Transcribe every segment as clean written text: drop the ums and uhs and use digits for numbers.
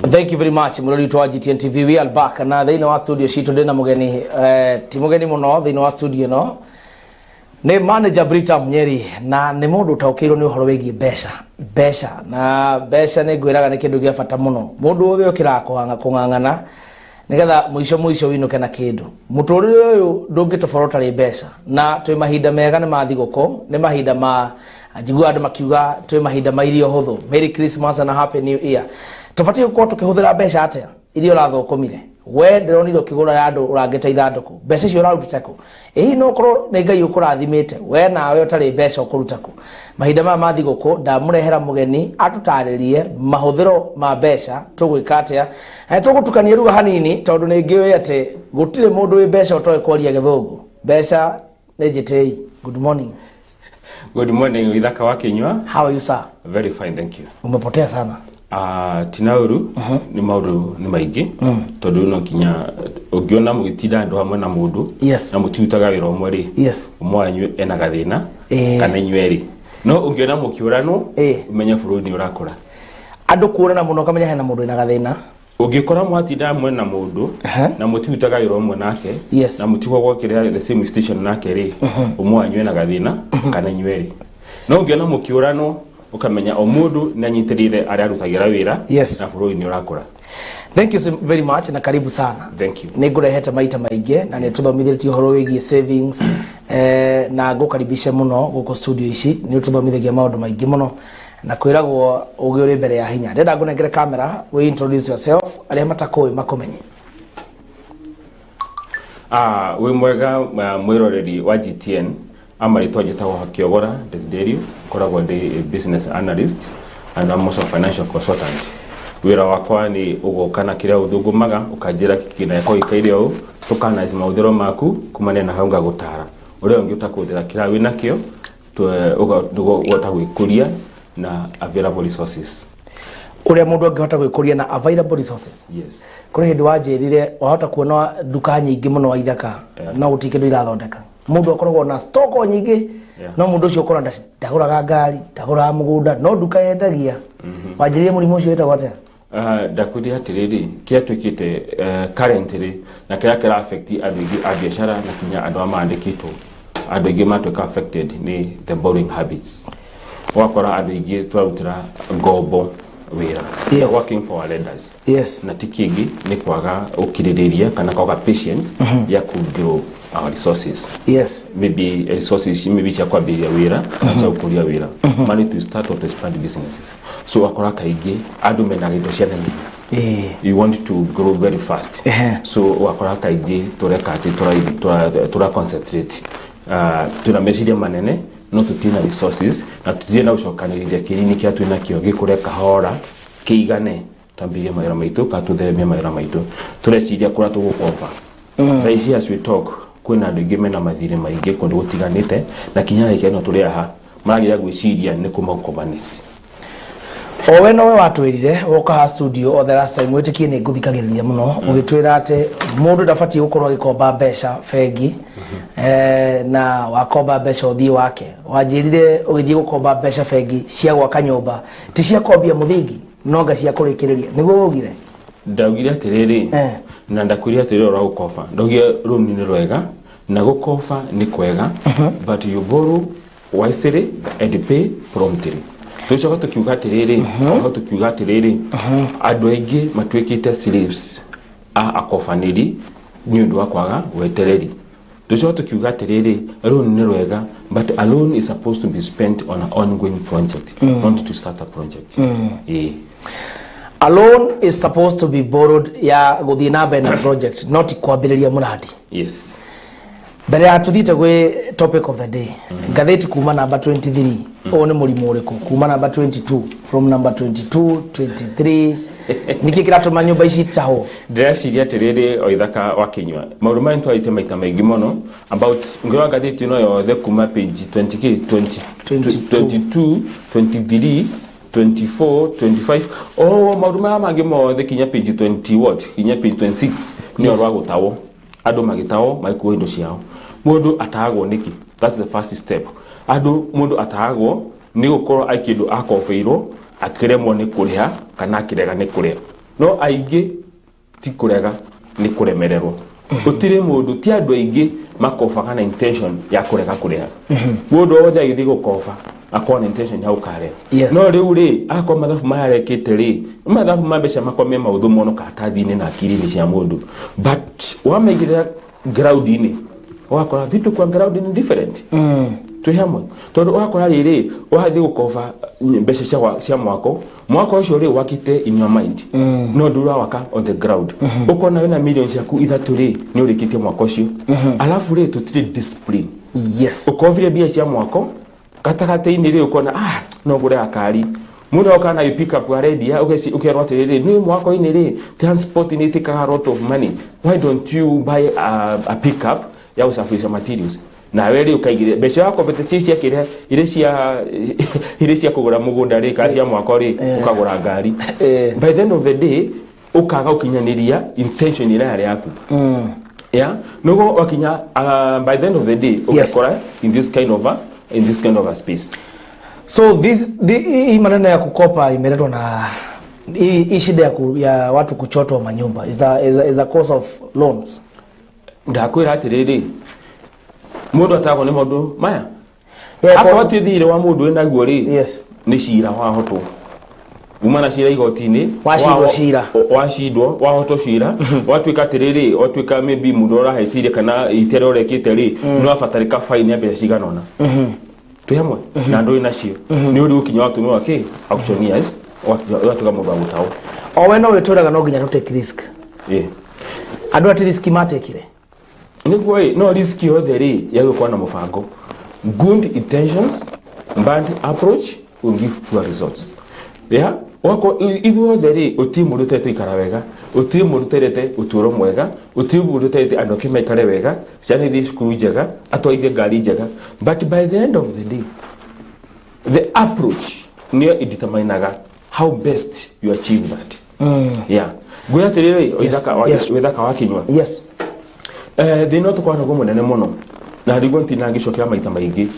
Thank you very much. Murori to GTN TV. We are back na thina wa studio shito ndena mugeni ti mugeni muno thina wa studio no ne manager Brita Munyeri na ne mundu taukiro ni uhoro wegi besha na besha ne gwiraga ne kindu gia fata muno mundu othe okira kungangana nigetha muico winuke na kindu muturire uyu ndungitoforota ri besha na twi mahinda mega ne mathiguko ne mahinda ma njigua andu makiuga twi mahinda ma irio huthu. Merry Christmas and a Happy New Year. Tufati uko tukihuthira besha atia irio rathukumire we ndironiro kigura ya andu urangite ithanduku besha cio urarutako ehi no korwo ne ngai ukurathimite we nawe utari besha ukurutako mahinda ma mathiguku ndamurehera mugeni atutaririe mahuthiro ma besha tugwika atia tugutukania ruga hanini tondu ne ngiwe ati gutire mundu wi besha utoe kwaria githungu besha nejitei. Good morning. Good morning Withaka wa Kinyua. How are you sir? Very fine, thank you. Umepotea sana. Tinauru ni mauru ni maigi tondu no kinya ugiona mugitinda andu hamwe na mundu na mutiutaga wira umwe ri umwanyu ena gathina kana inyweri no ugiona mukiurano umenya bururi ni urakora andu kurana muno kamenya hena mundu ena gathina ugikora mwatinda hamwe na mundu na mutiutaga wira umwe nake na mutigwa gwakira the same station nake ri umwanyu ena gathina kana inyweri no ugiona mukiurano ukamenya omundu nanyitirire ari arutagira wira na bururi ni urakora. Thank you so very much na karibu sana. Thank you. Nigurehete maita maige na ne tuthomithirie horo wigi savings na gukaribisha muno guko studio ici ni tuthomithagia maundu maige muno na kwiragwo ugi uri mbere ya hinya. Ndenda ngunengere camera we introduce yourself ari matakoi makomenye. We mwega mwiroreri wa GTN amarito jitaho Hakiogora Desiderio koragwo ndi business analyst and I'm also a financial consultant. Wira wakwa ni ugokana kiria uthugumaga ukanjira kikina yako ikaire au tukana maudhiro maku kumane na haunga gutara uria ungi utakuthira kira wina kio ugota gwikuria na available resources uria mundu angihota gwikuria na available resources. Yes. Kuri hindu wanjirire wahota kuona duka nyingi muno wa Ithaka na utikindu irathondeka mundu akoragwo na stoko nyingi no mundu ucio ukora ndaguraga ngari ndagura mugunda no duka yendagia wanjirire murimu ucio wetagwo atia? Dakudi hatiriri kia twikite currently na kira affect andu ingi a biashara na kinya andu amandikitwo andu ingi matweka affected ni the borrowing habits wakora andu ingi twarutira ngombo wira working for our lenders na tikingi ni kwaga ukiririria kana kwaga patience ya ku grow our resources. Maybe resources maybe cha kwambiria wira na ukuria wira money to start or to expand businesses. So wakora kaigi andu mena gindo cia nini you want to grow very fast so wakora kaigi tureka ati tura concentrate tuna meciria manene no tutina resources na tutie na ucokaniriria kirini kia twina kio gikureka hora kiigane tambiria mawira maitu ka tutheremia mawira maitu tureciria kura tugukomba right as we talk kuna andu ingi mena mathire maingi kundu gutiganite na kinyana ikeno turi aha maragira gwiciria ni kuma ukomba next. Owe nowe watwirire woka ha studio o the last time wetikie ni nguthikagiriria muno ugitwira ati mundu ndafati gukorwo gikomba besha fegi na wakomba besha uthii wake wanjirire ugithie gukomba besha fegi cia gwaka nyumba ti cia kombia muthingi nonga cia kurikiriria niguo ugire ndaugire atiriri na ndakuria atiriri ora gukoba ndogie room ni rwega na gukoba ni kwega but you borrow wisely and pay promptly. Tucoka tukiuga atiriri aho tukiuga atiriri andu aingi matwikite slaves akofaniri ni undu wa kwaga wetereri. Tucoka tukiuga atiriri loan ni rwega but a loan is supposed to be spent on an ongoing project not to start a project. A loan is supposed to be borrowed ya guthie na mbere na project not kwambiriria muradi. Yes. Mbere ya tuthite gwe topic of the day ngatheti kuma number 23 one murimu uriku kuma number 22 from number 22 23 niki kiratuma nyumba ici taho ndĩreciria atiriri o Ithaka wa Kinyua maũndũ maya twaite maita maingĩ mũno about ngiwa ngatheti no yothe kuma page 20 22 23 24 25 maũndũ maya mangĩ mothe kinya page 20 kinya page 26 ni orwa gutawo andu magitawo maikuo indo ciao mundu atagwo niki that's the first step mundu atagwo ni gukorwo aikindu akofeiro akiremwo ni kuriha kana akirega ni kuria no aige ti kurega ni kuremererwo utire mundu ti andu aige makofa kana intention ya kurega kureha mundu wothe agithi gukofa akona intention ya ukare no riu ri akwa mathabu mayarekete ri mathabu mabesha makome mauthu mono katathi-ini na akiri-ini cia mundu but wamaigira ground-ini wakora vitu kwa ground-ini different tu hamwe tondu wakora riri wathi gukofa mbeca cia mwako ucio ri wakite in your mind no ndura waka on the ground ukona wena millions yaku ithatu ri ni urikitie mwako ucio alafu ri tutire discipline ukovire bia cia mwako katagate-ini ri ukona no gure akari mundu okana you pick up already ukerwa tiriri ni mwako-ini ri transport ni tikaga a lot of money why don't you buy a pickup ya usafirisha materials na weri ukaigire besha yako vetesi cia kire ile cia kugura mugunda ri ka cia mwako ri ukagura ngari by the end of the day ukaga ukinyaniria intention ira yari yaku nugo wakinya by the end of the day ukakora in this kind of a space. So hii maneno ya kukopa imeletwa na hii shida ya watu kuchotwa manyumba is a cause of loans. Ndakwira atiriri mundu atako ni mundu maya akwa tithire wa mundu ena guo ri ni cira wa hoto umana cira igoti-ini washidwo wa hoto cira watwika atiriri watwika maybe mundu orahetirie kana itere orekite ri no afatarika fine ya mbeca ciganona tu hamwe na ndo inacio ni uri ukinya watu ni wake auctioneers watu mundu agutao owe no weturaga no ginya take risk andu ati risk matekire niguo no risk yothe ri ya gukwana mufango good intentions bad approach will give poor results wako ithuo theri uti mundu tete ikara wega uti mundu terete uturo mwega uti mundu tete andoke maikare wega ciana thi skuru njega atwaithie ngari njega but by the end of the day the approach near determinaga how best you achieve that guya terere wethaka wakinywa they not kwa ngo munene muno na rigo ntina ngicokera maita maingi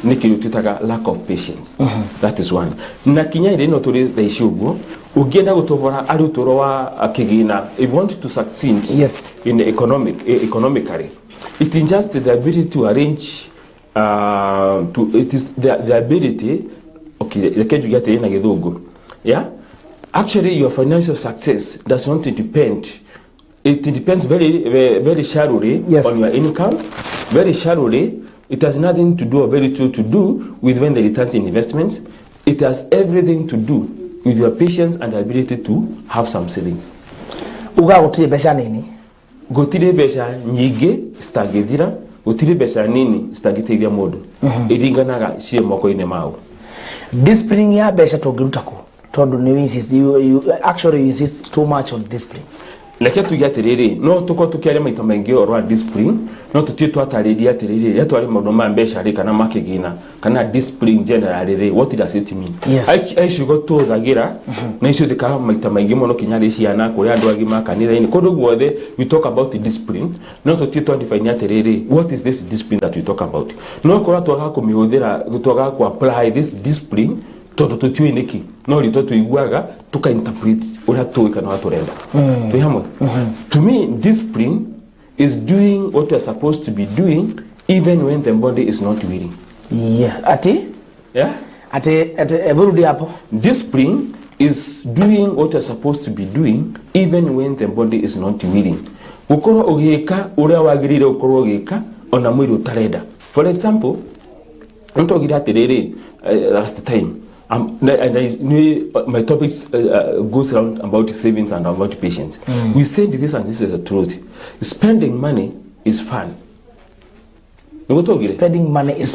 nikiru tutaga lack of patience that is one na kinya ire no turi theicugwo ugienda gutovora ari utoro wa akigina if you want to succeed in economically it is just the ability to arrange it is the ability the keju gate na githungu actually your financial success does not depend. It depends very shallowly on your income. Very shallowly, it has nothing to do or very little to do with when the returns in investments. It has everything to do with your patience and the ability to have some savings. Uga gutire besha nini? Gutire besha nyingi stagithira, gutire besha nini stagithira mundu. Iringanaga cie moko-ini mao. Discipline ya besha togirutako. Tondu ni you actually insist too much on discipline. Leke tugiatiriri no tuko tukiare maita maingi orwa discipline no tutie twatariria atiriri ya twari maundu ma mbeca ri kana makigina kana discipline generally what does it mean I should go to thagira na icio thika maita maingi muno kinyari ciana kuri andu agima kanitha-ini kundu guothe we talk about the discipline no tutie twandifine atiriri what is this discipline that we talk about no kora twaga kumihudira twaga ku apply this discipline tondu tutui niki no rito tuiguaga tuka interpret ura tuika na waturenda tu hamwe to me discipline is doing what you are supposed to be doing even when the body is not willing. Ati eburudi hapo. Discipline is doing what you are supposed to be doing even when the body is not willing. Ukorwo ugika uria wagirire ukorwo ugika ona mwiri utarenda. For example, nto gira atiriri last time my topics goes around about savings and about patience. We said this and this is the truth. Spending money is fun. Spending money is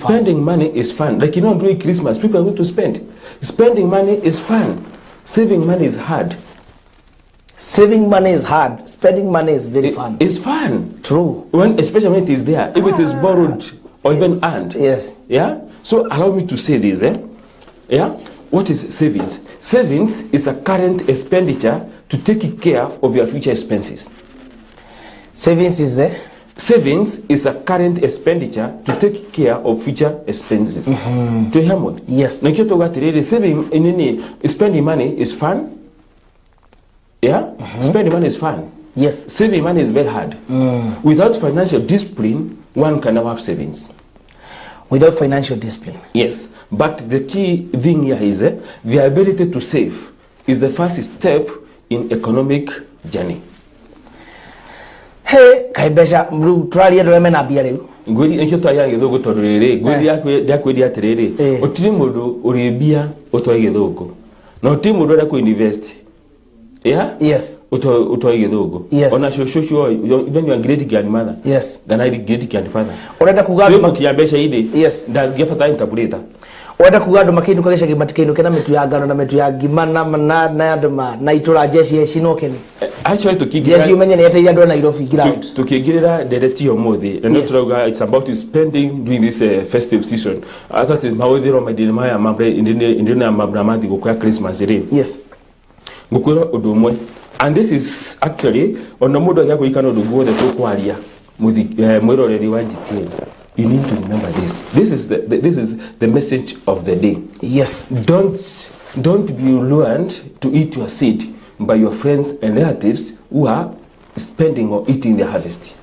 fun. Like, you know, during Christmas, people are going to spend. Spending money is fun. Saving money is hard. Saving money is hard. Spending money is very fun. It's fun. True. Especially when it is there. If it is borrowed or even earned. So allow me to say this. What is savings? Savings is a current expenditure to take care of your future expenses. Savings is there? Savings is a current expenditure to take care of future expenses. To yes. Saving in any spending money is fun. Yeah? Spending money is fun. Yes. Saving money is very hard. Without financial discipline, one can never have savings. Without financial discipline. Yes. But the key thing here is the ability to save is the first step in economic journey. Hey, kaibesha mrutwali ndo mena bia leo. Ngwiri ekyo twaya githugu tondu riri ngwiri yakwe atiriri utiri mundu uribia utwa githugu no ti mundu uri ku invest. Yeah? Yes. Utwa githugu. Yes. Ona shosho even your great grandmother. Yes. Gana great grandfather. Urenda kugadu makiambesha ide. Yes. Nda gefata interpreter. Urenda kugadu makindu kagesha gimatikenu kena metu ya gano na metu ya gimana na adama na itura jeshi shinokeni. Actually tukigira jeshi umenye ne yete yadwa na Nairobi ground. Tukigirira dereti yomuthi and yes. It's about spending during this festive season. I thought it's mawithiro madilima mambre indina mabramadi gukwa Christmas iri. Yes. Gukura udumwe. And this is actually on the mode of Yakurikano to go the Tokwaria with the Murori GTN. You need to remember this. This is the message of the day. Yes. Don't be lured to eat your seed by your friends and relatives who are spending or eating their harvest.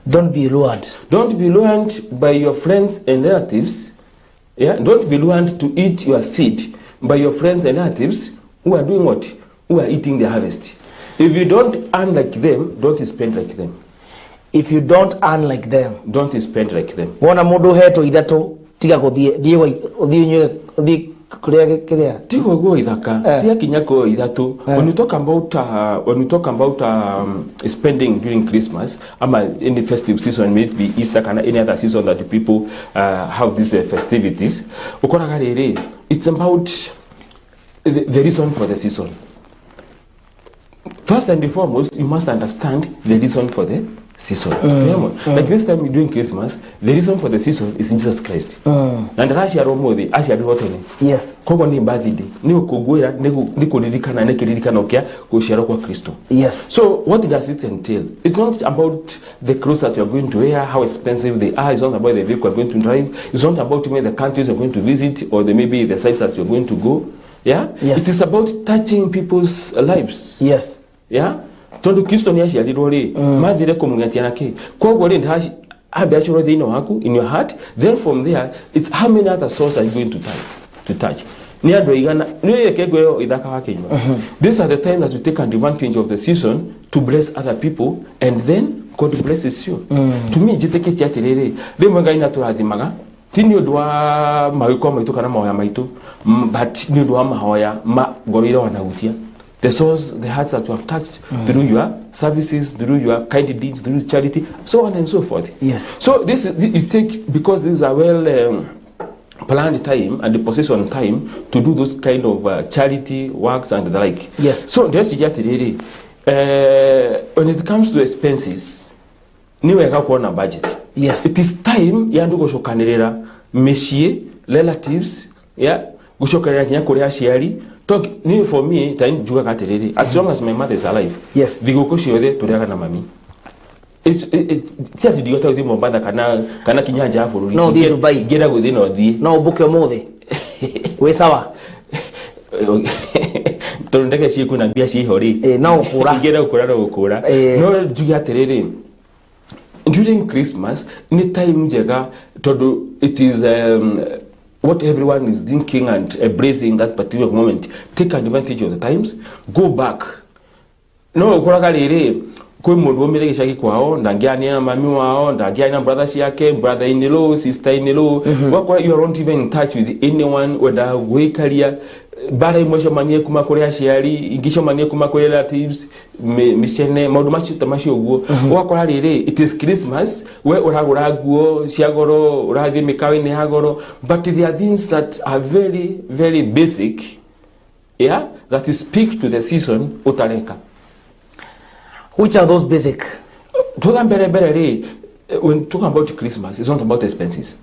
Don't be lured. Don't be lured by your friends and relatives. Yeah. Don't be lured to eat your seed by your friends and relatives who are doing what? Who are eating their harvest. If you don't earn like them, don't spend like them. If you don't earn like them, don't spend like them. Wona mundu heto ithato tiga guthie uthie kuria tigo go ithaka tia kinyako ithatu. When you talk about spending during Christmas any festive season, maybe Easter kana any other season that the people have these festivities, ukoraga riri it's about the reason for the season. First and foremost, you must understand the reason for the season. Like this time during Christmas, the reason for the season is Jesus Christ. And Russia Romodi, Asia Rotene. Yes. Kogo ni birthday. Ni ukugwira ni kuridikana ne kiridikana okya kushira kwa Kristo. Yes. So what does it entail? It's not about the clothes that you're going to wear, how expensive they are. It's not about the vehicle you're going to drive. It's not about even the countries you're going to visit or maybe the sites that you're going to go. Yeah? Yes. It is about touching people's lives. Yes. Yeah? Tondu Kristo ni aciarirwo ri mathire kumugetia naki kogwo ri ndaci abe aciro thino waku in your heart. Then from there it's how many other souls are you going to touch. Ni andu igana ni yekegwe ithaka wa kinywa. These are the times that you take advantage of the season to bless other people and then God blesses you. To me jiteketi atiriri rimwe Ngai naturathimaga tini undu wa mawiko maitu kana mahoya maitu but ni undu wa mahoya ma gorire wanahutia the souls, the hearts that you have touched through your services, through your kind deeds, through charity, so on and so forth. Yes. So this you take, because this is a well planned time and the possession time to do those kind of charity works and the like. Yes. So this is just really when it comes to expenses, niwe kuona budget. Yes. It is time yandu gushokanirira meshie relatives, yeah, gushokanirira kinya kuri aciari. Talk for me time juga katerere as long as my mother is alive. Yes. Vigoko ciothe turiaga na mami. It's ati digota uthi Mombasa kana kinyanja afururi. No thie Dubai. Gera guthi no thie. No buke muthi. We sawa. Tondeke ci kuna bia ci hori. No ukura. Gera ukura no ukura. No juga terere. During Christmas ni time njega todo it is what everyone is thinking and embracing that particular moment. Take advantage of the times. Go back. No, ukuraga riri kwe mundu omire gicagi kwao ndangiani na mami wao ndangiani na brothers yake brother in law sister in law wakwa you are not even in touch with anyone whether gwikaria bara imwe manie kuma kuri aciari ingisho manie kuma kuri relatives mishene maundu macio tamacio guo wakora riri it is Christmas we uragura guo ciagoro urathie mikawe ni hagoro but there are things that are very very basic, yeah, that speak to the season utareka. Which are those basic? When talking about Christmas, it's not about expenses.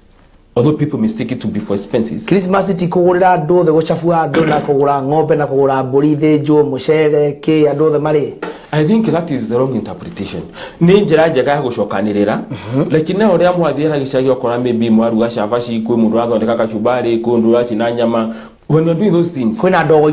Although people mistake it to be for expenses. Christmas iti kugurira andu the guchafua andu na kugura ng'ombe na kugura mburi thĩnjwo mucere ki andu the mari. I think that is the wrong interpretation. Ni njira njega ya gucokanirira lakini na uria mwathiera gicagi okora maybe mwaruga cabaci kwi mundu athondeka kachumbari kundu aci na nyama when you're doing those things, kwina dogo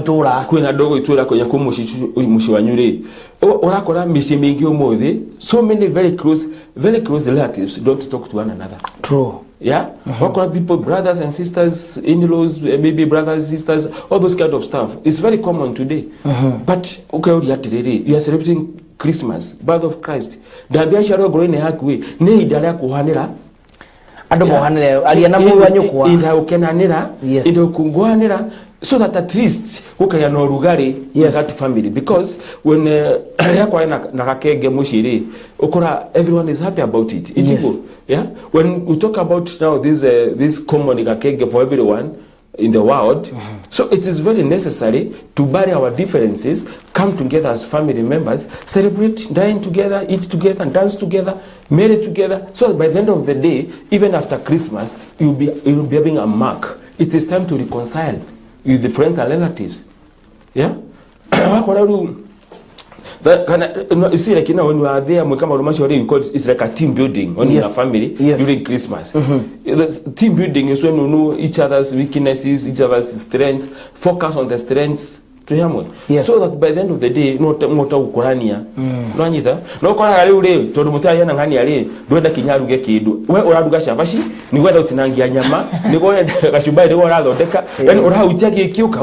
itura kwenye kumushi wanyure orakora mishi mingi omothe, so many very close relatives don't talk to one another. True. Yeah, what people, brothers and sisters, in-laws, maybe brothers, sisters, all those kind of stuff. It's very common today. But okay, you are celebrating Christmas, birth of Christ. Dabia sharo growing hakwe, ne idara kuhanira. Ado mohanira, aliana mu wanyukwa. Ida ukenanira, ida ukungwanira, so that at least ukaya no rugari in that family. Because when yakwa nakakege mushiri, ukora everyone is happy about it. Yes. Yeah, when we talk about now this common ikakege for everyone in the world, so it is very necessary to bury our differences, come together as family members, celebrate, dine together, eat together, dance together, marry together, so that by the end of the day, even after Christmas, you will be having a mark. It is time to reconcile with the friends and relatives. Yeah. You see, like, you know, when we are there, it's like a team building when in a family during Christmas. Team building is when we know each other's weaknesses, each other's strengths, focus on the strengths. So that by the end of the day, no ukurania. No anyita. No kora ali ule todo mutaya na ngani ali doenda kinyaruge kidu. We oraruga shabashi ni wenda utinangia nyama ni wenda kashubai ni wenda dodeka. Then ora utiake kiuka.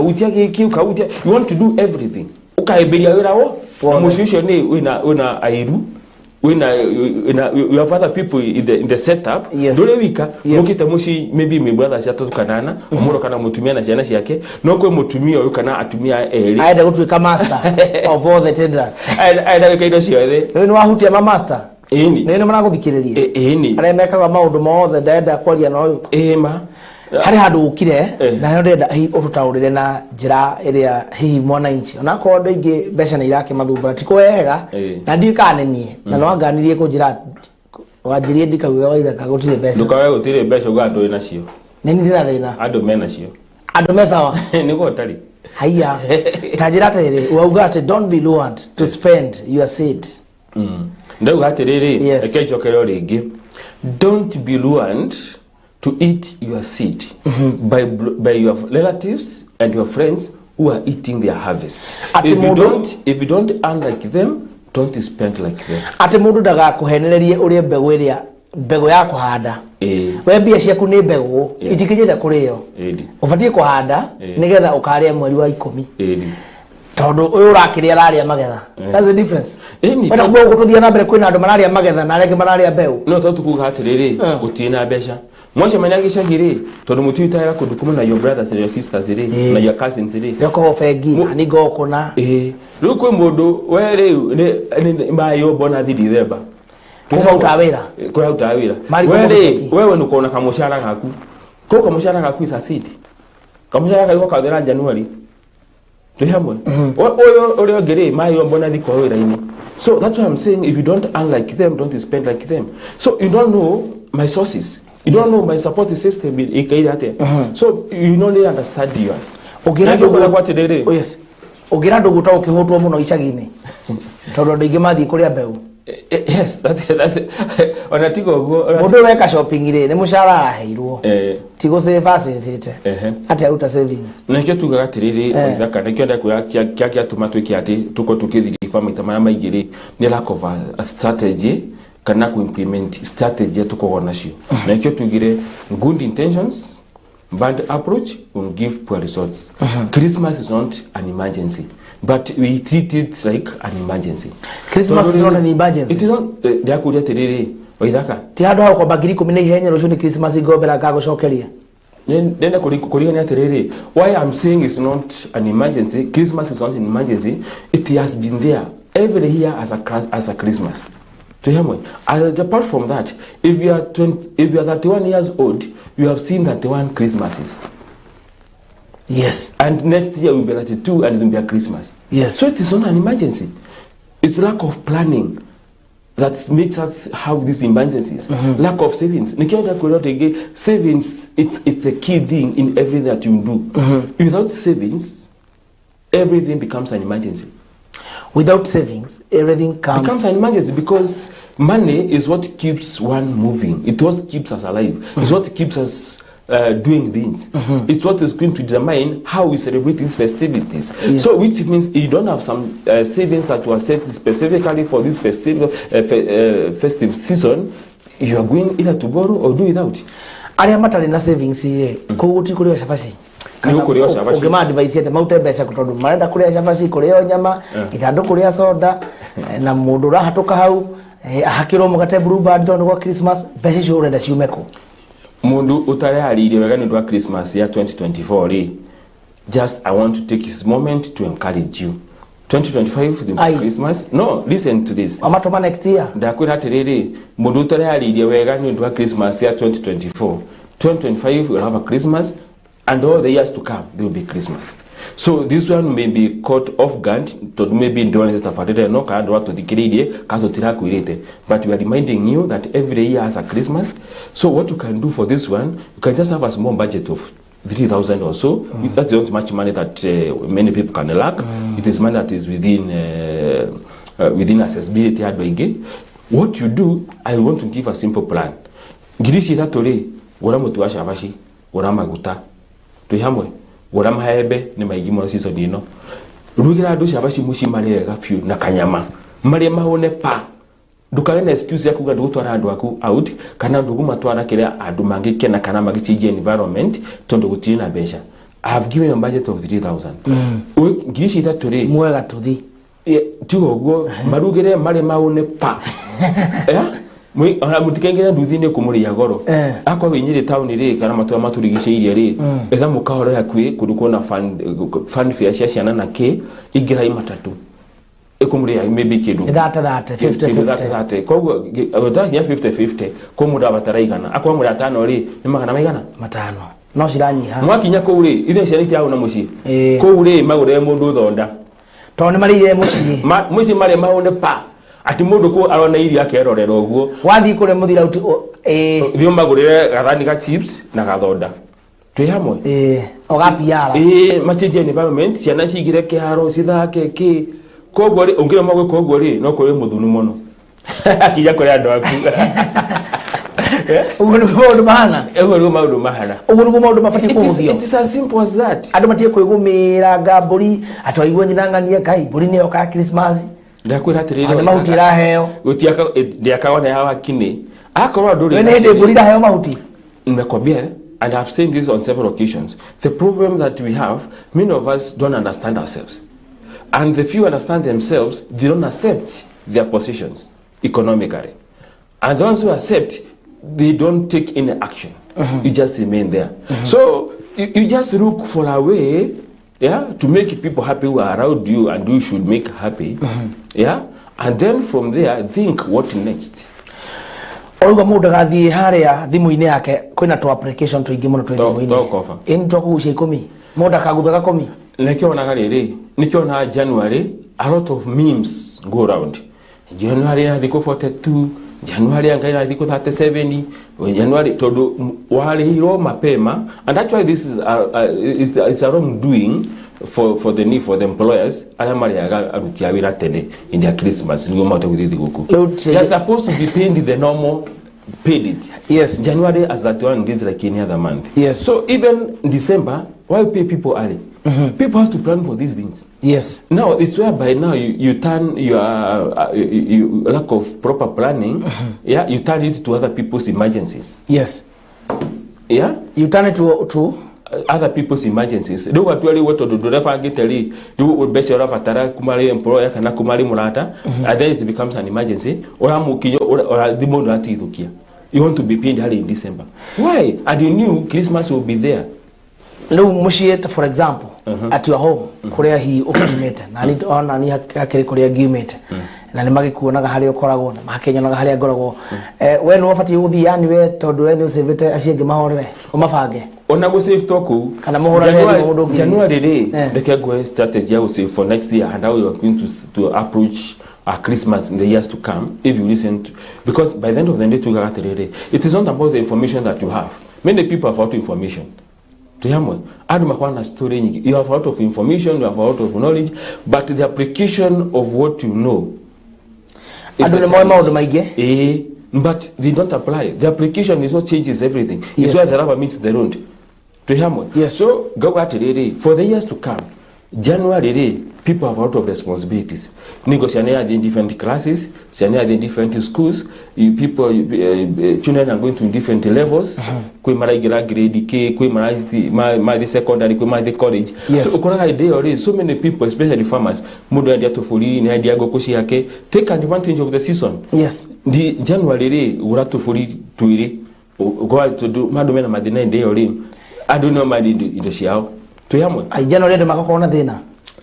You want to do everything. Ukaeberia werawo. Mushisho ni una airu. You have other people in the setup. Dole wika mukita mushi maybe my brother shata tukanana umuro kana mutumia na jana yake nokwe mutumia yo kana atumia eri aida gutwika master of all the traders aida wika indo ciothe ni wahutia ma master ni mana guthikiriria ni are mekaga maundu mothe ndaenda kwaria no ma hari handu ukire na ndenda ututaurire na njira iria hihi mwana inchi ona ko ndo ingi mbeca na irake mathumbura tiko wega na ndikanenie na no anganirie ko njira wanjirie ndikaguga waitha kagutire mbeca ndukawe gutire mbeca ugandu ina cio nini ndira thina andu mena cio andu mesawa niko tari haya tajira tere wauga ati don't be lured to spend your seed ndauga tiriri ekechokero ringi don't be lured to eat your seed by your relatives and your friends who are eating their harvest. If you don't earn like them, don't spend like them. Ati mundu daga kuhenererie uri mbegu ya kuhanda. We bia ciaku ni mbegu itikinyite kuriyo. Ubatie kuhanda nigetha ukaria mweri wa 10. Tondu uyu urakiria araria magetha. That's the difference. Wenda kuo gututhia na mbere kwina andu mararia magetha na arenge mararia mbeu. No to tukuga atiriri utina mbeca. Mwacha manyagi shagiri tondu mutu itayira kudukuma na your brothers and your sisters iri na your cousins iri. Yoko ofegi ani gokuna. Ruko mundu were ni mayo bona thi December. Kuma utawira. Wewe nuko kama mushara gaku. Ko kama mushara gaku isa seed. Kama mushara gaku kathera January. Tuhamwe. Oyo gere mayo bona thi kwa wira ini. So that's why I'm saying if you don't earn like them, don't spend like them. So you don't know my sources. You don't know my support system so you don't really understand yours. Oh yes. Ogira ndugu ta ukihotwo muno icagini. Tondu ndingi mathi kuria mbeu. Yes, that ona tigo go. Mundu weka shopping ire ni mushara araheirwo. Tigo save asethete. Ati aruta savings. Na kyo tugaga tiriri thaka nikyo nda kuya kya tuma twiki ati tuko tukithiri family tamara maigiri ni lack of a strategy. Kana ku implement strategy tuko nacio na kyo tugire good intentions bad approach will give poor results. Christmas is not an emergency but we treat it like an emergency. Christmas is not an emergency. It is not dia kuria tiriri oithaka ti handu ha ko bagiri 10 ihenya rucio ni Christmas igobera gago cokeria nenda kurigania tiriri why I'm saying it's not an emergency. Christmas is not an emergency. It has been there every year as a Christmas. Apart from that, if you are 31 years old, you have seen 31 Christmases. Yes. And next year will be 32 and it will be a Christmas. Yes. So it is not an emergency. It's lack of planning that makes us have these emergencies. Lack of savings. Savings, it's the key thing in everything that you do. Without savings, everything becomes an emergency. Without savings, everything becomes an emergency because money is what keeps one moving. It what keeps us alive. It's what keeps us doing things. It's what is going to determine how we celebrate these festivities. So which means you don't have some savings that were set specifically for this festive season. You are going either to borrow or do without. Aria matari na savings ile kuuti kulia shafashi. Ni kulia shafashi. Ugema advice yete maute besha kutondu marenda kulia shafashi kulia nyama itando kulia soda na mundu rahatoka hau hakiro mugate bluebird ndo kwa Christmas besha shore da ciumeko. Mundu utare alire wega ndo Christmas ya 2024 just I want to take this moment to encourage you. 2025 the Christmas. No, listen to this. Amatoma next year. Ndakwira tiriri mundu utare alire wega ndo Christmas ya 2024. 2025 will have a Christmas and all the years to come there will be Christmas. So this one may be caught off guard to maybe don't tafatete no ka ndo to dikiride kazo tirako irete, but we are reminding you that every year has a Christmas. So what you can do for this one, you can just have a small budget of 3,000 or so. That's not much money that many people can lack. It is money that is within accessibility. What you do, I want to give a simple plan. Girishi datore wala mutu ashabashi wala maguta tuhamwe wala mahebe ni maigimo season ino rugira ndo shabashi mushi mali gafyu na kanyama mali mahone pa dukana excuse ya kuga ndugutwara andu aku out kana nduguma twara kire andu mangike na kana magicije environment tondo gutiri na besha. I have given a budget of 3,000. Girishi datore mwega tuthi tigogo marugire mali mahone pa mwe ana mutikengera nduthine kumuria goro akwa winyire town ri kana matwa maturigishirie ri etha mukahoro yakwe kudukona fund fair ciana na ke igira imatatu ekumuria maybe kidu that 50 kogo otakia 50 komura bataraigana akwa muri atano ri ni magana maigana matano no ciranyiha mwakinya ko uri ithe ciariti au na muci ko uri magure mundu thonda to ni marire muci mari mahone pa ati mundu ko arona iri akerorera oguo wathi kure muthira uti thio magurire gathani ga chips na gathonda twi hamwe ogapiara machinje environment ciana cigire kiharo cithake ki koguo ri ungire magwe koguo ri no kuri muthunu muno akija kuri andu aku uguru maundu mahana maundu mahana uguru maundu mafati kuthio. It is as simple as that. Andu matie kwigumira ngamburi atwaigwe nyinangania kai buri ne oka Christmas ndakwira tiriri ande mahuti raheo gutiaka ndiakaona ya wakine akorwa nduri wene ende buri raheo mahuti nimekwambia, and I've seen this on several occasions. The problem that we have, many of us don't understand ourselves, and the few understand themselves, they don't accept their positions economically, and those who accept, they don't take any action. You just remain there. So you just look for a way, to make people happy who are around you and you should make happy, and then from there think what next. Oruga mundu gathie haria thimu-ini yake kwina to application twingi muno twi thimu-ini ini twakugucia 10 mundu akaguthaga 10 nikionaga riri nikiona January a lot of memes go around. January na thiko 42, January anga na thiko 37, January todo wale hiro mapema, and actually this is it's a wrong doing for the need for the employers. Alamari aga arutia wira tene in their Christmas ni ngoma takuthi guku. They are supposed to be paid the normal paid it. Yes. January as that one is like any other month. Yes. So even December, why pay people early? People have to plan for these things. Yes. Now it's where by now you turn your lack of proper planning, you turn it to other people's emergencies. Yes. Yeah. You turn it to other people's emergencies. Do what really what to do. Refa geteli. Do what best you have atara kumari employer kana kumari mulata, and then it becomes an emergency. Ora mukinyo ora the mood ati idukia. You want to be paid early in December. Why? And you knew Christmas will be there. Leo mushieta for example at your home kuria hi ukumete na ni ona ni hakiri kuria gimete na ni magikuonaga hari ukoragwo na makenyonaga hari agoragwo we no bati uthi yani we tondu we ni usevete acienge mahorere umabange ona go save toku kana muhorere mundu January day the kegwe strategy will save for next year and how you are going to approach Christmas in the years to come if you listen to, because by the end of the day it is not about the information that you have. Many people have out information. You have a lot of information, you have a lot of knowledge, but the application of what you know is but they don't apply. The application is what changes everything. Yes. It's where the rubber meets the road. To hear Yes. So go at it for the years to come. January, people have a lot of responsibilities. Negotiating in different classes, in different schools. Children are going to different levels. Kwe grade K, kwe secondary, kwe college. Yes. So already so many people, especially farmers, take advantage of the season. Yes. The January, go to do madumena madina day or I don't know my in the shell. To Yamo. I January the Macona dinner.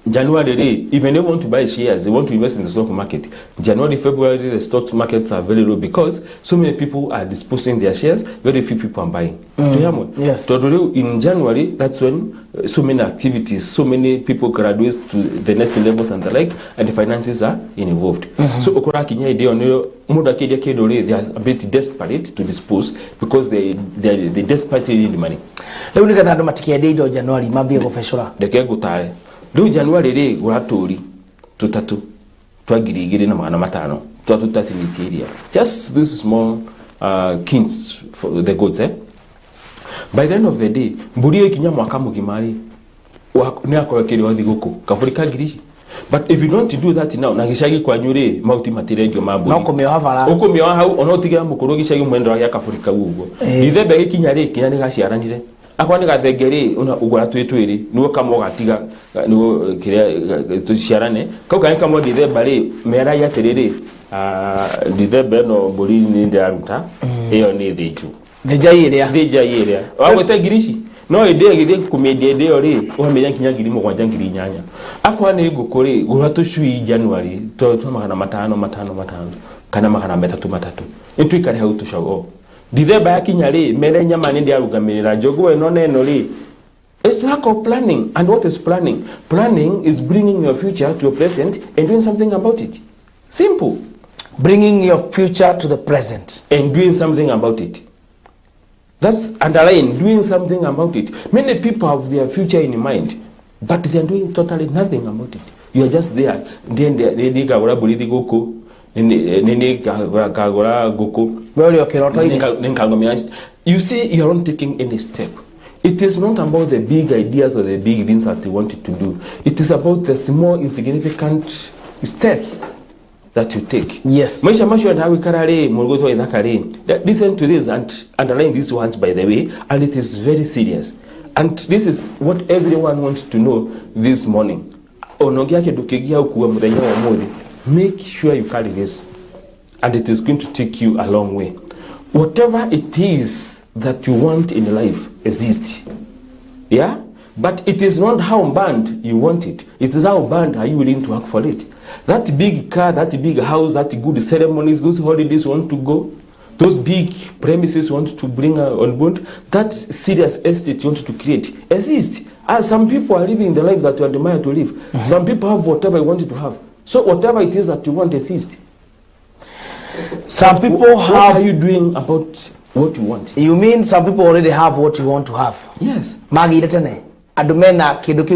January, even they want to buy shares, they want to invest in the stock market. January, February, the stock markets are very low because so many people are disposing their shares, very few people are buying. To Yamo. Yes. So in January, that's when so many activities, so many people graduate to the next levels and the like, and the finances are involved. So Okoraki idea on they are a bit desperate to dispose because they desperately need money. Let me get that Matikia January, maybe a professor. The Kegutare. Do January, Uratori, Tutatu, Twagiri, Matano, Twatutati Niteria. Just this small kings for the goods, eh? By the end of the day, Buria Kinyamakamu Gimari, Neakorakiri or the Goko, Kafrika Girishi. But if you don't do that now, Nagishagi Quanure, multi-material, your mabu. No, come you have a Okomia, or not together, Mokorogi Shagum when Kafrika Ugo. If they beg Kinyare, Kianashi Aranje. Akwandika thegeri una ugora twetwiri niwo kamo gatiga niwo kiria tusharane kauka kamo dithe bari mera ya terere dithe beno buri ni ndaruta iyo ni thichu deja iria wagote girishi no ide gide kumedie de ori uhamenya kinya giri mugwanja ngiri nyanya akwa ni gukuri gurato shui January to matano kana magana matatu into ikari hau tushago Dideba yakinyari mere nyama ndi arugamirira jogo eno neno ri. It's lack of planning. And what is planning? Planning is bringing your future to your present and doing something about it. Simple. Bringing your future to the present and doing something about it. That's underlying, doing something about it. Many people have their future in mind, but they are doing totally nothing about it. You are just there. Then they go you see, you are not taking any step. It is not about the big ideas or the big things that you want to do. It is about the small insignificant steps that you take. Yes. Listen to this and underline these ones, by the way, and it is very serious. And this is what everyone wants to know this morning. Make sure you carry this, and it is going to take you a long way. Whatever it is that you want in life exists. Yeah? But it is not how bad you want it. It is how bad are you willing to work for it. That big car, that big house, that good ceremonies, those holidays want to go, those big premises want to bring on board, that serious estate you want to create exists. As some people are living the life that you admire to live. Some people have whatever you wanted to have. So whatever it is that you want exists. Some people what are you doing about what you want? You mean some people already have what you want to have? Yes. Adumena kiduki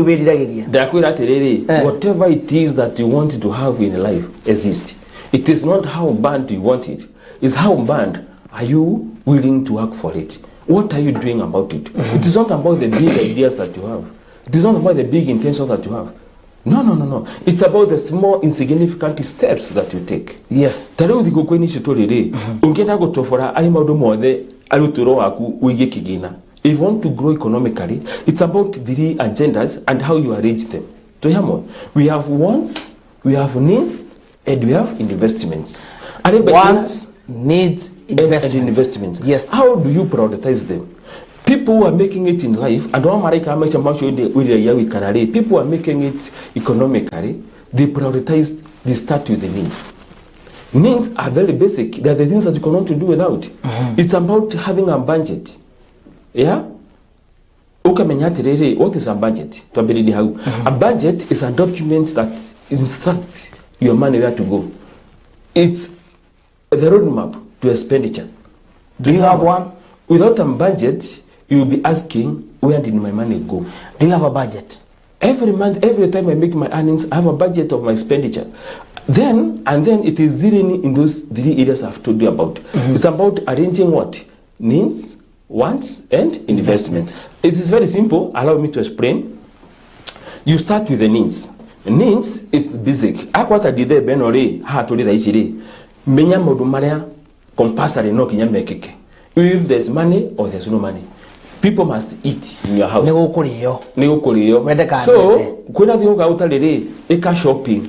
whatever it is that you want to have in life exists. It is not how bad you want it. It's how bad are you willing to work for it. What are you doing about it? It is not about the big ideas that you have. It is not about the big intentions that you have. No. It's about the small insignificant steps that you take. Yes. If you want to grow economically, it's about the agendas and how you arrange them. We have wants, we have needs, and we have investments. Wants, needs, investments. Yes. How do you prioritize them? People who are making it in life, and people are making it economically, they prioritize, they start with the needs. Needs are very basic. They are the things that you cannot do without. It's about having a budget. Yeah? What is a budget? A budget is a document that instructs your money where to go. It's the roadmap to expenditure. Do you have one? Without a budget, you will be asking, where did my money go? Do you have a budget? Every month, every time I make my earnings, I have a budget of my expenditure. Then it is zeroing in those 3 areas I've told you about. It's about arranging what? Needs, wants, and investments. It is very simple. Allow me to explain. You start with the needs. Needs is basic. Akwata dide benore ha to dida ichiri. Menya modu maria compulsory no kinya mekeke. If there's money or there's no money, people must eat in your house. Nego kuriyo. So, kwena thiyo ga utalere eka shopping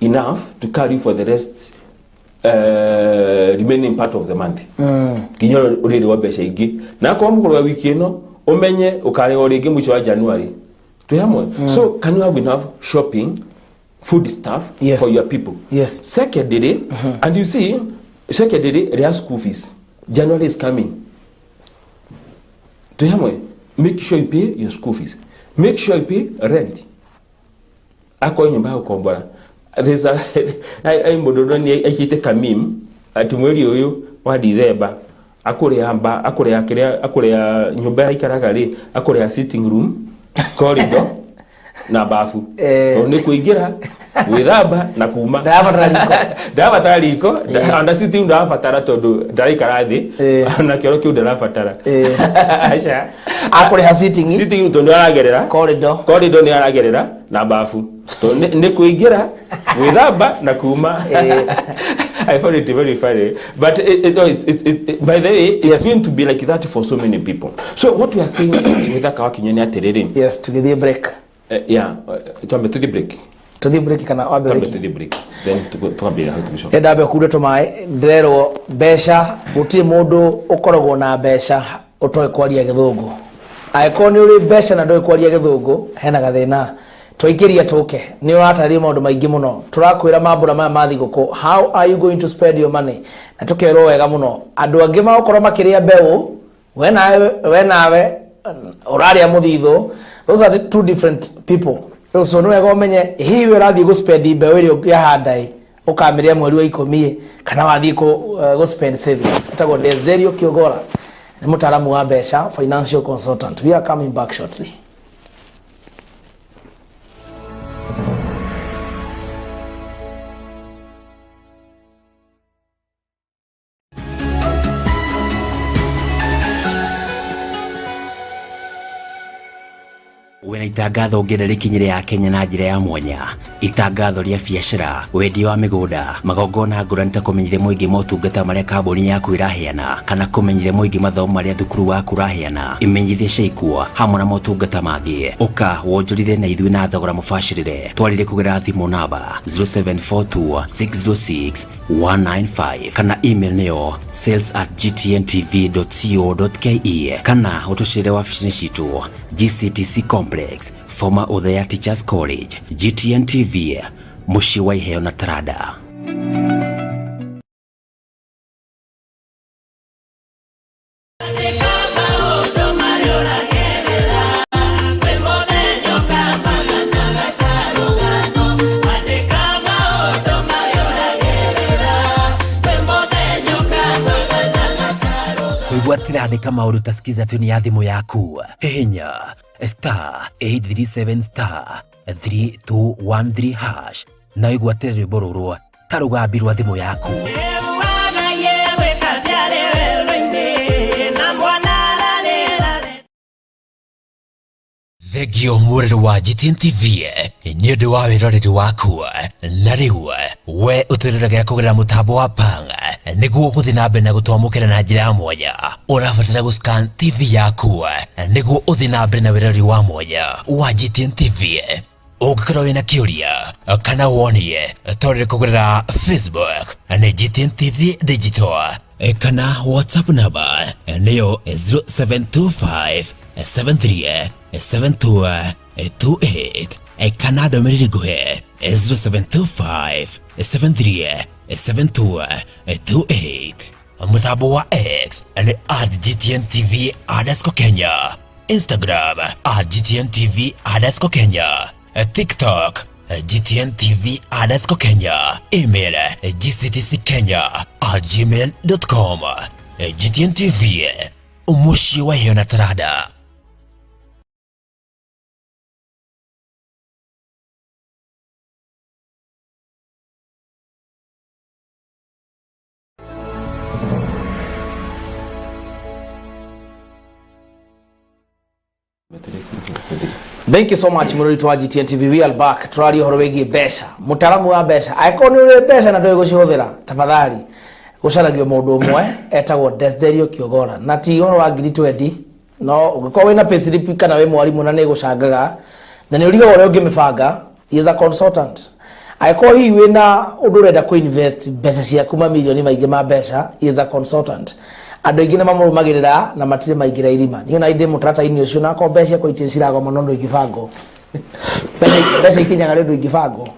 enough to carry for the rest remaining part of the month. Kinyo uriri wa besha igi. Na kwa mukuru wa wiki eno umenye ukare origi mwisho wa January. So, can you have enough shopping, food stuff for your people? Yes. Secondly, and you see, secondly, there are school fees. January is coming. Make sure you pay your school fees. Make sure you pay rent. Ako nyumba ukombora. There's a I mododoni ekite kamim atumweri oyo waditheba akore amba akore ya nyumba ikaragari akore ya sitting room corridor na bafu one kuingira withamba na kuma ndabatara riko anda sitting ndabatara tondu ndaikara thi na kioro kiu ndabatara acha akore ha sitting tondu aragerera corridor ni aragerera na bafu ne kuingira withamba na kuma. I found it very funny, but by the way, it's going to be like that for so many people. So what we are saying with Kawakinyani aterere. Yes, to give a break. Yeah, to the break. To the break kana to the break. Then to be how to show. Ndabe kudo to mai ndrero besha guti mundu ukoragwo na besha utoe kwaria githungu. Aikoni uri besha na ndoe kwaria githungu hena gathina. Twikiria tuke ni urataria maundu maingi muno turakwira mambura maya mathiguku. How are you going to spend your money? Na tukero wega muno andu angi magokoro makiria mbeu we nawe uraria muthithu. Those are the two different people. So no wega umenye hiwe urathii go spend mbeu iri ya handai ukamiria mweri wa 10 kana wathii go spend savings. Itago Dezerio Kiogora ni mutaalamu wa besha, financial consultant. We are coming back shortly. Wena itangatho ngerere kinyire ya Kenya na njira ya mwanya, itangatho ria biacara, wendia wa migunda, magongona ngũrani ta kũmenyithia mũingĩ motungata marĩa kambuni yaku ĩraheana kana kũmenyithia mũingĩ mathomo marĩa thukuru waku ũraheana, imenyithia cia ikuo hamwe na motungata mangĩ. Ũka wonjorithie na ithuĩ na thogora mũbacĩrĩre. Twarĩre kũgerera thimũ namba 0742606195 kana email nĩyo sales@gtntv.co.ke kana ũtũcĩre wabici-inĩ citũ GCTC Complex, former Uthii Teachers College, GTN TV, mushi wa iheo na tarada. Kuigwatirandika maundu tasikiza tuni ya thimu yaku. Hihinya *837*321# na igwatire rwimbo rũrũ ta rũgambi rwa thimu yaku. Thegio murero wa GTN TV ni undu wa wiroreri waku na riu we utiriragira kugerera mutambo wa pang niguo guthi na mbere na gutwamukira na njira ya mwanya. Urabatara guscan TV yaku niguo uthi na mbere na wiroreri wa mwanya wa GTN TV. Ũngĩkorwo wĩna kĩũria kana wonie twarĩre kũgerera Facebook nĩ GTN TV Digital kana WhatsApp number nĩyo 0725737228 kana ndũmĩrĩri nguhĩ 0725737228. Mũtambo wa X nĩ @GTNTV_Kenya, Instagram @GTNTV_Kenya, TikTok GTNTV_Kenya, email gctckenya@gmail.com. GTN TV, umushi wa iheo na tarada. Thank you so much Murito wa GTN TV. We are back. Turari horo wegi besha. Mutaramu wa besha. Aikoni ule besha na ndoe gucihũthĩra. Tafadhali. Gucaragio mũndũ ũmwe etagwo Desderio Kiogora. Na ti horo wa ngiri 20. No ũngĩkorwo wĩna payslip kana wĩ mwarimu na nĩ gũcangaga na nĩ ũriga ũrĩa ũngĩmĩbanga. He is a consultant. Aikoni hihi wĩna ũndũ ũrenda kũ-invest mbeca ciaku mamirioni maingĩ ma mbeca. He is a consultant. Andũ aingĩ nĩ mamũrũmagĩrĩra na matirĩ maingĩra irima. Niĩ na inde mũtarata-inĩ ũcio na ko mbeca kwa itia cirago mũno ndũ igĩbango. Mbeca ikinyaga rĩndũ igĩbango.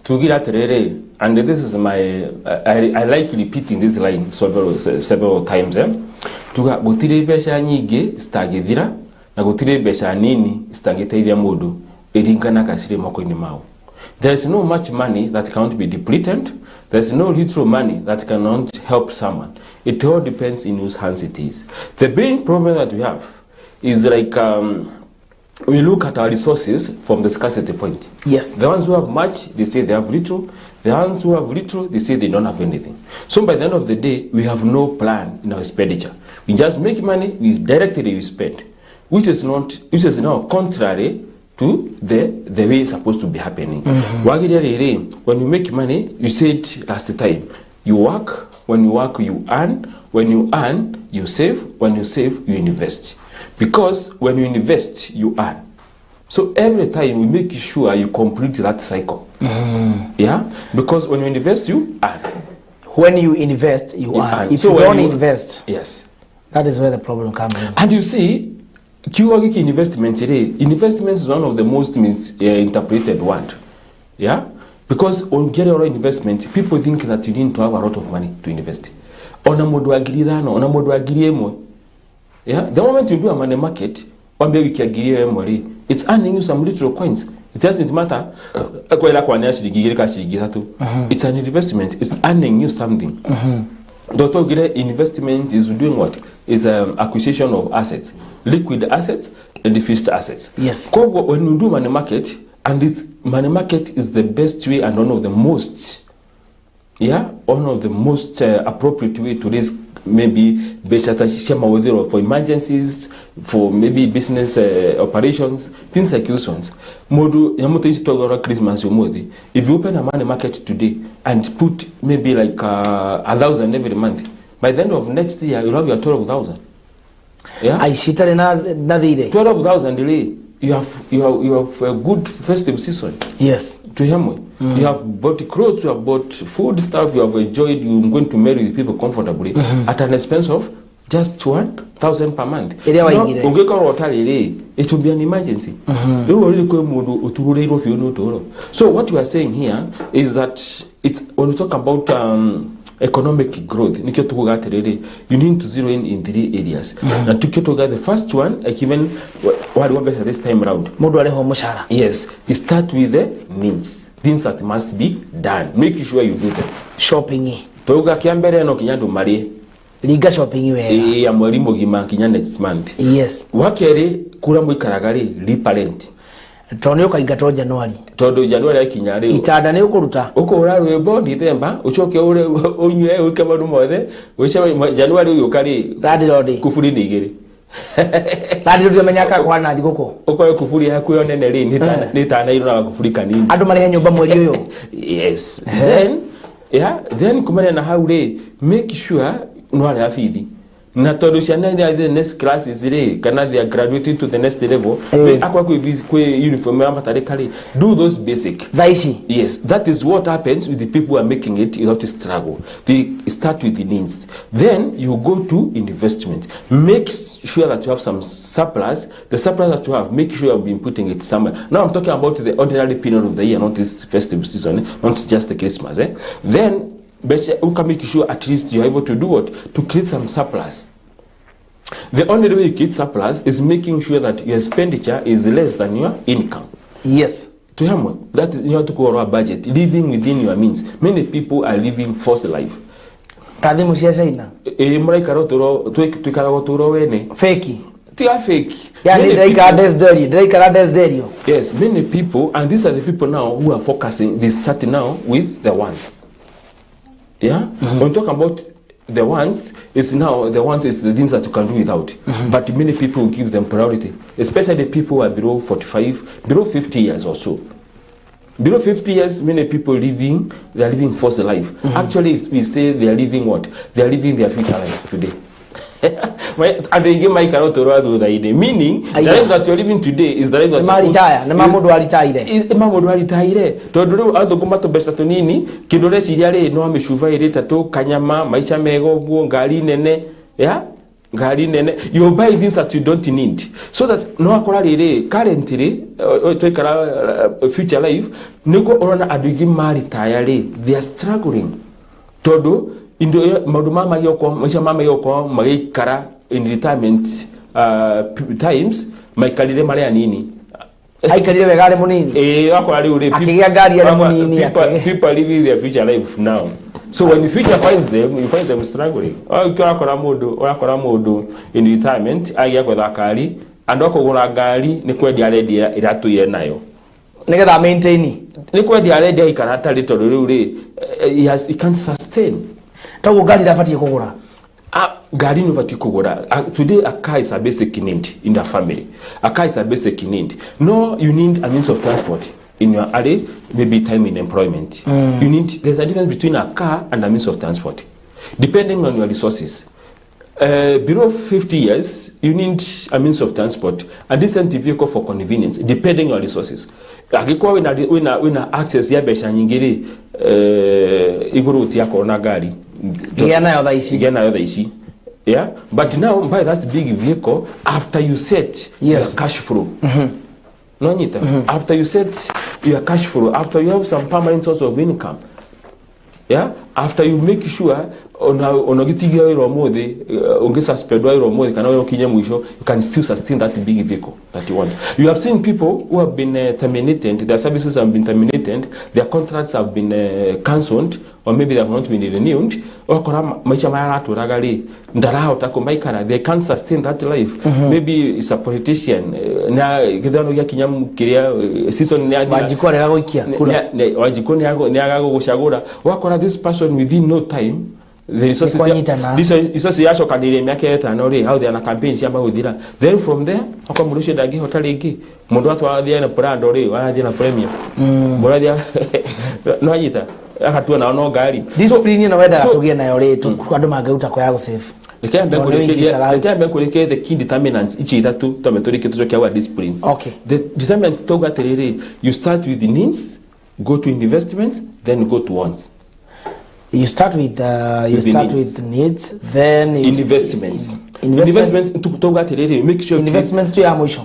Tugira atiriri, and this is my I like repeating this line several times. Tuga gutire mbeca nyingĩ citangĩthira na gutire mbeca nini citangĩteithia mũndũ iringana gacire moko-inĩ mao. There is no much money that cannot be depleted. There is no little money that cannot help someone. It all depends in whose hands it is. The main problem that we have is like we look at our resources from the scarcity point. Yes. The ones who have much, they say they have little. The ones who have little, they say they don't have anything. So by the end of the day, we have no plan in our expenditure. We just make money, we directly spend, which is now contrary to the way it's supposed to be happening. When you make money, you said last time, you work, when you work, you earn, when you earn, you save, when you save, you invest. Because when you invest, you earn. So every time we make sure you complete that cycle. Yeah? Because when you invest, you earn. When you invest, you earn. If so you don't invest, yes, that is where the problem comes in. And you see, investment today, investment is one of the most misinterpreted word. Yeah? Because when you get your investment, people think that you need to have a lot of money to invest. Yeah? The moment you do a money market, it's earning you some little coins. It doesn't matter. It's an investment. It's earning you something. Investment is doing what? Is acquisition of assets, liquid assets and the fixed assets. Yes. When you do money market, and this money market is the best way and one of the most, appropriate way to raise maybe for emergencies, for maybe business operations, things like those ones. Christmas, if you open a money market today and put maybe like 1,000 every month, by the end of next year you'll have your 12,000. Yeah, 12,000. You have a good festive season. Yes. To him, you have bought clothes, you have bought food stuff, you have enjoyed. You're going to marry with people comfortably at an expense of just 1,000 per month. It will be an emergency. So what we are saying here is that it's when we talk about economic growth, you need to zero in 3 areas. Now, the first one, given what we want this time around, yes, you start with the needs, things that must be done. Make sure you do them. Shopping. Liga shopping next month. Yes. Wakere kura muikaragari reparent. Tonyo kaigato January. Todo January akinyare. Itada ne ukuruta. Ukora rwebo December uchoke ure unywe ukabanu mothe. Wicha January uyukari. Radi. Kufuri ndigiri. Radi menyaka kwana thigoko. Ukoye kufuri haku yo nene ri nitana irona kufuri kanini. Andu mari nyumba mwezi uyo. Yes. Then kumane na haure make sure no are afidi. Na todo chana the next class is kana they are graduating to the next level. They akwa ku uniform amatarikali. Do those basic. Daisi. Yes, that is what happens with the people who are making it. You have to struggle. They start with the needs. Then you go to investment. Make sure that you have some surplus. The surplus that you have, make sure you have been putting it somewhere. Now I'm talking about the ordinary period of the year, not this festive season, not just the Christmas. Then but you can make sure at least you are able to do what? To create some surplus. The only way you create surplus is making sure that your expenditure is less than your income. Yes. To him, that is you have to call a budget, living within your means. Many people are living forced life. Fake. Fake. Yes, many people, and these are the people now who are focusing, they start now with the ones. Yeah? When we talk about the ones is the things that you can do without. But many people give them priority, especially people who are below 45, below 50 years or so. Below 50 years, many people they are living forced life. Actually, we say they are living what? They are living their future life today. And they give my cannot do that. Meaning, the life that you're living today is the life that you're retire. Mamodu retire. To do other Gumato Bestatonini, Kidore Siriare, no Mishuva Iritato, Kanyama, Maisha Mego, Gari Nene, yeah? Gari Nene. You buy things that you don't need. So that no currently, future life, Nico Orana Adugi Maritire, they are struggling. Todo. Indo madumama yoko mama yoko mai kara in retirement times mai kalire mare nini ai kalire begare munini akora uri akigia gari ya munini people living their future life now. So when the future finds them, you find them struggling. Akora modo in retirement agia kwa dakari andoko gura gari ni kwedi aredia iratuire nayo nigetha maintain ni kwedi aredia ikarata litoro uri he can't sustain. Tago gari dafati kugura. Gari no vati kugura. Today a car is a basic need in the family. A car is a basic need. No, you need a means of transport in your area, maybe time in employment. There's a difference between a car and a means of transport, depending on your resources. Below 50 years, you need a means of transport, a decent vehicle for convenience, depending on your resources. Akikuwa wina access ya besha nyingiri iguru utia kona gari. Igana yoda ishi. Yeah, but now buy that big vehicle after you set your cash flow. No nyita. After you set your cash flow, after you have some permanent source of income. Yeah, after you make sure onogitigia iro mode ungesuspendwa iro mode kana iro kinya mwisho, you can still sustain that big vehicle that you want. You have seen people who have been terminated, their services have been terminated, their contracts have been cancelled, or maybe they have not been renewed. Okora maisha mara turagari ndara utakomaikana, they can't sustain that life. Maybe it's a politician na kidano ya kinya kiria season ya wajiko rega goikia wajiko ni agago gushagura wakora this person within no time. The resources yasho kanire myake etano ri how they are campaign cyamba guthira, then from there akamurushe dagi hoteli iki mundu atwathia na brando ri wathia na premium murathia no anyita akatua na no gari discipline no wenda atugie nayo ri andu mangeuta kwa yago safe Lekiambe kuleke the key determinants ichi itatu tometorike tuzo kya discipline. Okay. The determinant toga terere, you start with the needs, go to investments, then go to wants. You start with the needs, then investments. Investment toga terere, make sure investments to ya mwisho.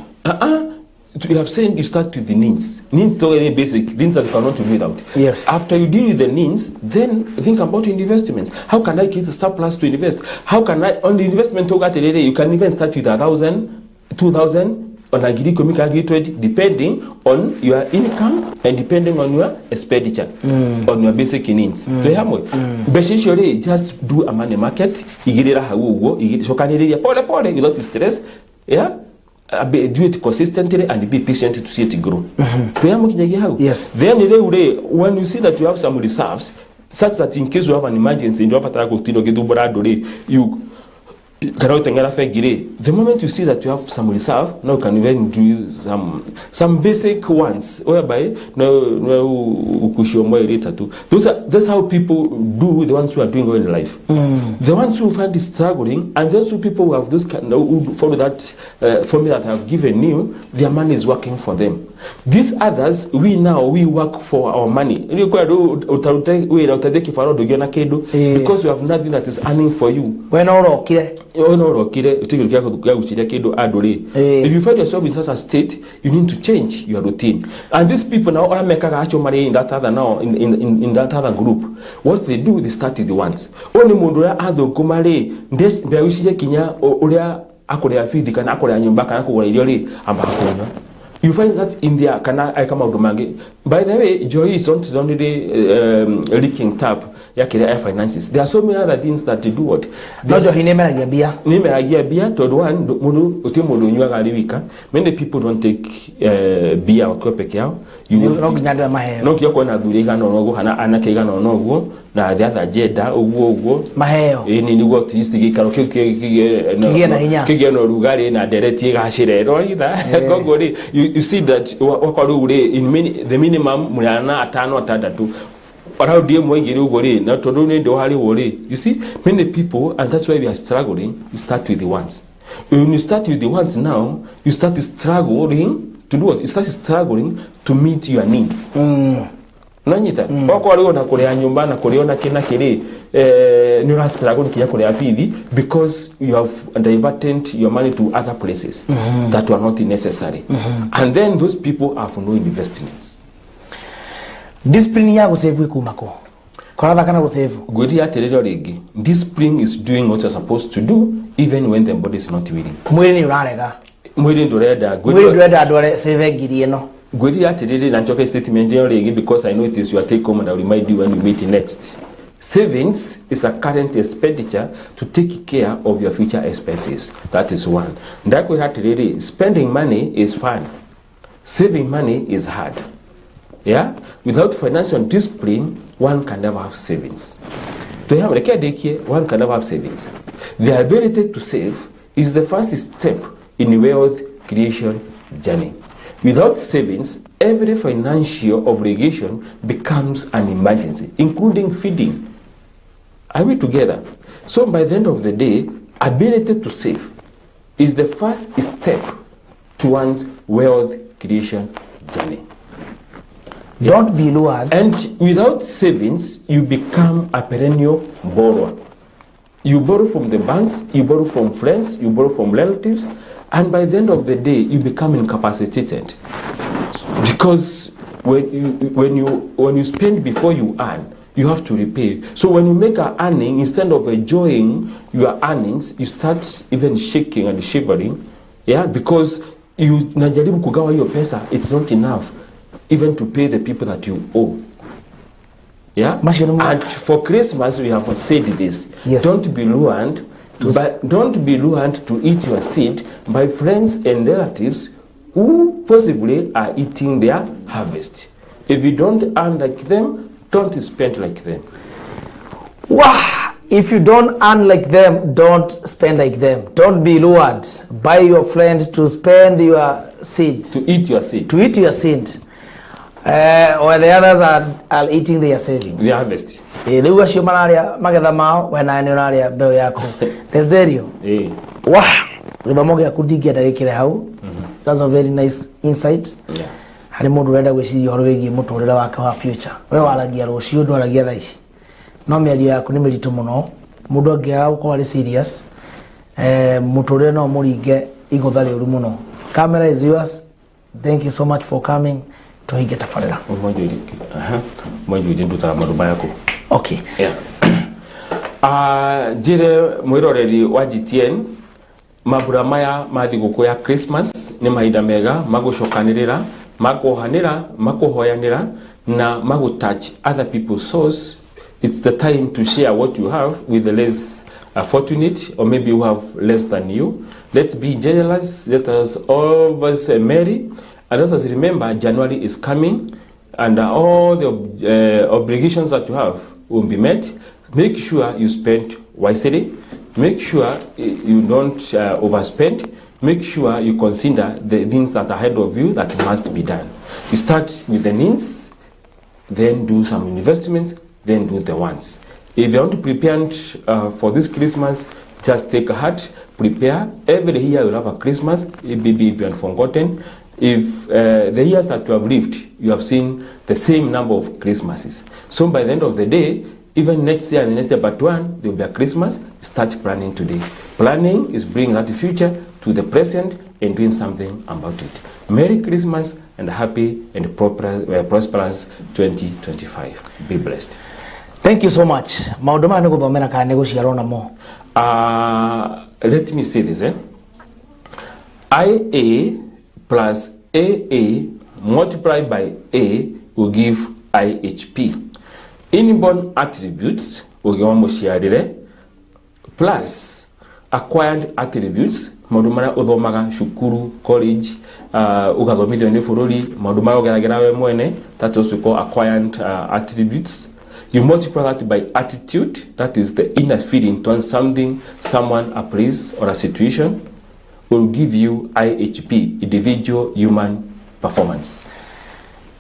You have said you start with the needs. Needs are any basic things that you cannot do without. Yes. After you deal with the needs, then think about investments. How can I get a surplus to invest? How can I on the investment you can even start with 1,000, 2,000 on agri trade, depending on your income and depending on your expenditure on your basic needs. Basically, just do a money market. Igirira haugo, igirira pole without stress. Yeah. Do it consistently and be patient to see it grow. Yes. Then when you see that you have some reserves, such that in case you have an emergency, you the moment you see that you have some reserve, now you can even do some basic ones whereby that's how people do, the ones who are doing well in life. The ones who find it struggling, and those people who have this who follow that formula that I have given you, their money is working for them. These others, we work for our money because we have nothing that is earning for you. If you find yourself in such a state, you need to change your routine. And these people now are making money in that other in that other group. What they do, they start with the ones. Only Mundura Ado Kumare, this Berushia Kinya, Oria Akorea Fidi, and Akorea Yumbaka, Ambakona. You find that in there, I come out of Maggie. By the way, joy is not only leaking tap. yakire finances. There are so many other things that they do what. Nojo hinemeragia bia. Nimeragia bia to one mundu utimundu nyuaga ari wika. Many people don't take beer or peke yao. You no ginyandwa maheo. No kioko na dhuriga no nogo hana anake ga no nogo na the other jeda uguo maheo. Ni niguo tisti gikaro kigie no rugari na dereti gashire ro itha gogori. You see that wakoro ure in the minimum mwana atano atandatu. Around the na you see, many people, and that's why we are struggling, you start with the ones. When you start with the ones now, you start struggling to do what? You start struggling to meet your needs. Nanyita, na korea nyumba na koreona kina kire nura struggle kia korea fidi because you have diverted your money to other places that were not necessary. And then those people have no investments. Discipline ya gusave kumako. Koraba kana gusave. Godi ya terero regi. Discipline is doing what you're supposed to do even when the body is not willing. Mwili ni urarega. Mwili ndoreda. Mwili ndoreda dore save giri no. Godi ya terero na choke statement ya regi because I know it is your take home and I will remind you when we meet next. Savings is a current expenditure to take care of your future expenses. That is one. Ndako ya terero spending money is fun. Saving money is hard. Yeah, without financial discipline, one can never have savings. To have one can never have savings. The ability to save is the first step in wealth creation journey. Without savings, every financial obligation becomes an emergency, including feeding. Are we together? So by the end of the day, ability to save is the first step to one's wealth creation journey. Don't be lured. And without savings, you become a perennial borrower. You borrow from the banks, you borrow from friends, you borrow from relatives, and by the end of the day, you become incapacitated. Because when you spend before you earn, you have to repay. So when you make an earning, instead of enjoying your earnings, you start even shaking and shivering, yeah, because you najaribu kugawa hiyo pesa, it's not enough even to pay the people that you owe. Yeah? And for Christmas we have said this. Yes. Don't be lured to eat your seed by friends and relatives who possibly are eating their harvest. If you don't earn like them, don't spend like them. Wow! If you don't earn like them, don't spend like them. Don't be lured by your friend to spend your seed. To eat your seed. To eat your seed. Or the others are eating their savings. Their harvest. Leo wasio malaria magetha mao wena ni unaria mbeo yako. There's Wow. Githomo gya kudigia ndagikire hau. That's a very nice insight. Yeah. Hari mundu urenda gwiciria horo wigi muturire wake wa future. We waragia rucio ndwaragia tha ici. No miario yaku ni miritu muno. Mundu angiaga gukorwo ari serious. Muturire no muringe igutha riuru muno. Camera is yours. Thank you so much for coming. Tuhige tafarira. Mwanjuri nduta maruba yako. Okay. Yeah. Jire mwiroreri wa GTN mabura maya mathiguku ya Christmas ni mahinda mega magucokanirira makuhanira makuhoyanira na magutouch other people's souls. It's the time to share what you have with the less fortunate or maybe who have less than you. Let's be generous. Let us always merry. And also remember, January is coming and all the obligations that you have will be met. Make sure you spend wisely. Make sure you don't overspend. Make sure you consider the things that are ahead of you that must be done. You start with the needs, then do some investments, then do the wants. If you want to prepare for this Christmas, just take a heart, prepare. Every year you'll have a Christmas, maybe if you have forgotten. If the years that you have lived, you have seen the same number of Christmases. So by the end of the day, even next year and the next year but one, there will be a Christmas. Start planning today. Planning is bringing that future to the present and doing something about it. Merry Christmas and happy and prosperous 2025. Be blessed. Thank you so much. Mauduma ni guthomera ka ni guciarwo namo. Let me say this. IA plus AA multiplied by A will give IHP. inborn attributes ugiwa muciarire plus acquired attributes maundu maria uthomaga cukuru college ugathomithio ni bururi maundu maria ugeragera we mwene that is called acquired attributes. You multiply that by attitude, that is the inner feeling towards something, someone, a place or a situation, will give you IHP, individual human performance.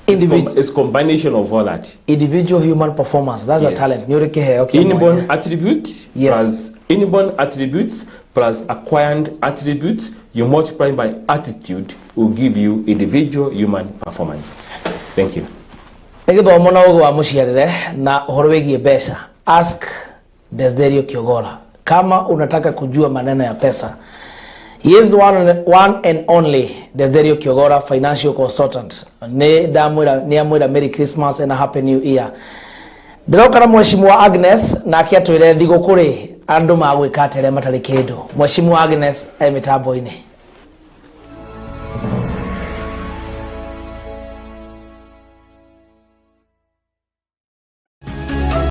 It's combination of all that. Individual human performance, that's a talent. Okay, inborn attribute plus inborn attributes plus acquired attributes, you multiply by attitude, will give you individual human performance. Thank you. Nigithomo na ugo wa muciarire na uhoro wigie pesa. Ask Desderio Kiogora. Kama unataka kujua maneno ya pesa, he is one and only Desderio Kiogora, financial consultant. Ni amwira Merry Christmas and a Happy New Year. Ndiroka na Mheshimiwa Agnes na akiatwire thigukuri andu magwika atere matari kindu. Mheshimiwa Agnes mitambo-ini.